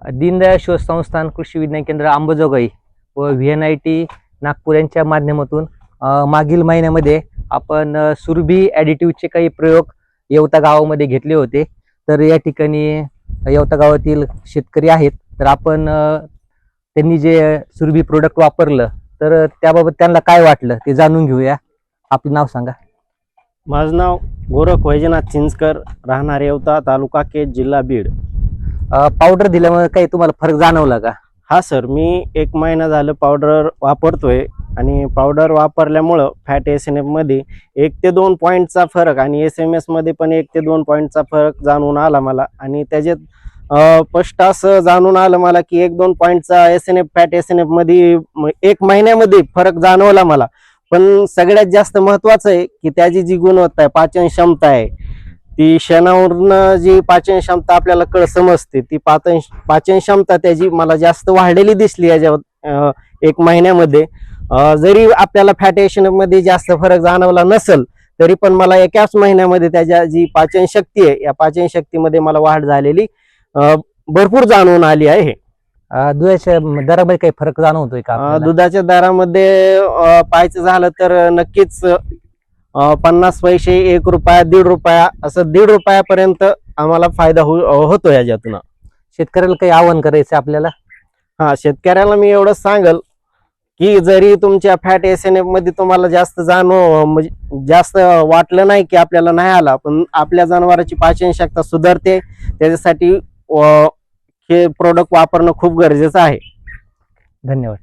दीनदयाळ शोध संस्थान कृषी विज्ञान केंद्र अंबाजोगाई व VNIT नागपूर यांच्या माध्यमातून मागील महिन्यामध्ये आपण सुरभी ॲडिटिव्हचे काही प्रयोग येवता गावामध्ये घेतले होते। तर या ठिकाणी येवता गावातील शेतकरी आहेत, तर आपण त्यांनी जे सुरभी प्रोडक्ट वापरलं तर त्याबाबत त्यांना काय वाटलं ते जाणून घेऊया। आपलं नाव सांगा। माझं नाव गोरख वैजनाथ चिंचकर, राहणार येवता, तालुका केज, जिल्हा बीड। पावडर दिल्यामुळे काही तुम्हाला फरक जाणवला का? हा सर, मी 1 महिना झालं पावडर वापरतोय आणि पावडर वापरल्यामुळं फॅट SNF मध्ये 1 ते 2 पॉईंटचा फरक आणि SMS मध्ये पण 1 ते 2 पॉईंटचा फरक जाणून आला मला। आणि त्याच्यात स्पष्ट असं जाणून आलं मला की 1-2 पॉईंटचा फॅट SNF मध्ये 1 महिन्यामध्ये फरक जाणवला मला। पण सगळ्यात जास्त महत्वाचं आहे की त्याची जी गुणवत्ता आहे, पाचन क्षमता आहे, ती शेणावरून जी पाचन क्षमता आपल्याला समजते, ती पाचन क्षमता त्याची मला जास्त वाढलेली दिसली याच्या 1 महिन्यामध्ये। जरी आपल्याला फॅट SNF मध्ये जास्त फरक जाणवला नसेल तरी पण मला एकाच महिन्यामध्ये त्याच्या जी पाचन शक्ती आहे, या पाचन शक्तीमध्ये मला वाढ झालेली भरपूर जाणवून आली आहे। दुधाच्या दरामध्ये काही फरक जाणवतोय का? दुधाच्या दरामध्ये पाहायचं झालं तर नक्कीच 50 पैसे, 1 रुपया, 1.5 रुपया, असं 1.5 रुपयापर्यंत आम्हाला फायदा होतो याच्यातून। शेतकऱ्याला काही आव्हान करायचं आपल्याला? हा, शेतकऱ्याला मी एवढंच सांगल की जरी तुमच्या फॅट SNF मध्ये तुम्हाला जास्त वाटलं नाही की आपल्याला नाही आला, पण आपल्या जनावरांची पाचन शक्ती सुधारते, त्याच्यासाठी हे प्रोडक्ट वापरणं खूप गरजेचं आहे। धन्यवाद।